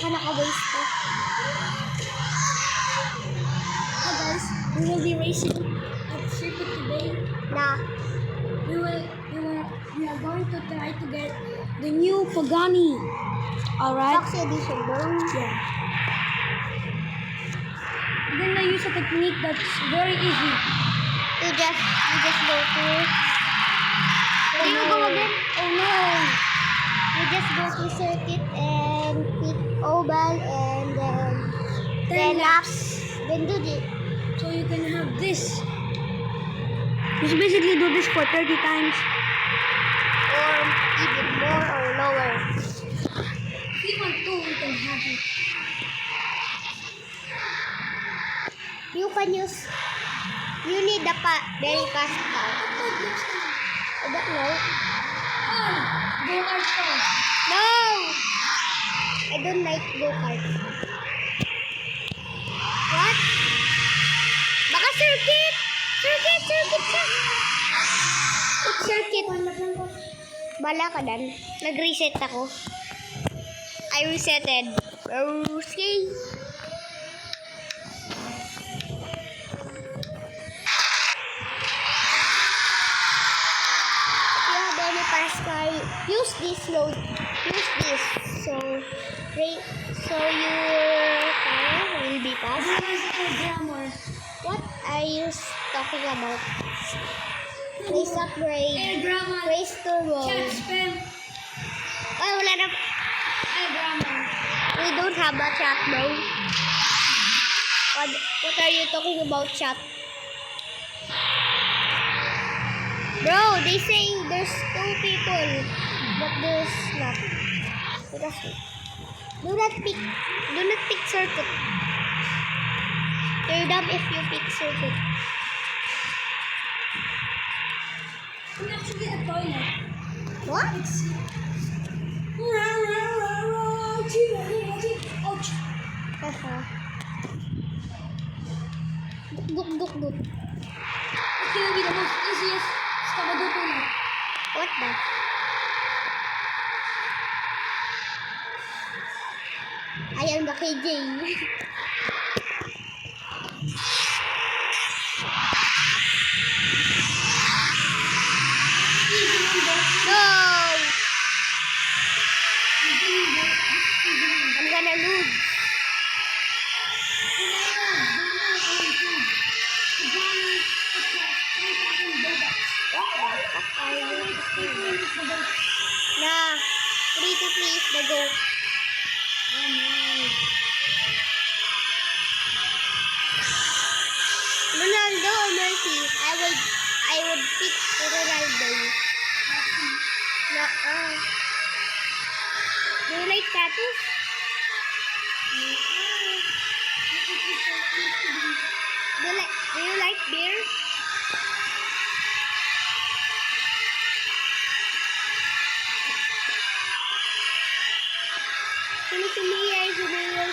Saka naka-waist to. Hi guys, we will be racing at circuit today. We are going to try to get the new Pagani. Alright? Foxy edition, bro. Yeah. We're gonna use a technique that's very easy. You just go to... Oh Do you no. go again? Oh no. You just go to circuit and pick oval and then 10 laps. Then do this. So you can have this. Just basically do this for 30 times. Or even more or lower. If you want to, you can have it. You can use... You need the very fast car. I don't know. Go-kart car. No! I don't like go-kart. What? Baka circuit! Circuit siya! It's circuit. Bala ka dan. Nag-reset ako. I resetted. Okay. If you have any fast car, use this load. Use this. So your car will be fast. Grammar. What are you talking about? Please upgrade. Air grammar. Race turbo. Chat spam. Ay, wala na. Air grammar. We don't have a chat, bro. What are you talking about, chat? Bro, they say there's 2 people, but there's not. Do not pick circuit. You're dumb if you pick circuit. It's actually a toilet. What? It's... Ouch. Duk. It's gonna be the most easiest Scabado toilet. What the? I am the KJ. No! I'm gonna lose. Nah, 3 to 3 is the goal. Ronaldo or Messi? I would pick Ronaldo. No, do you like tattoos? Do you like beer?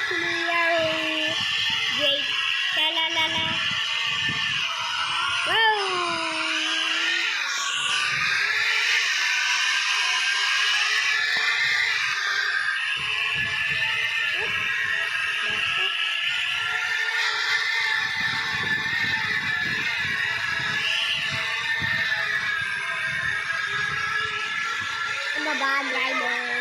Sumiyaro. Great. Cha-la-la-la. Wow! I'm a bad rider.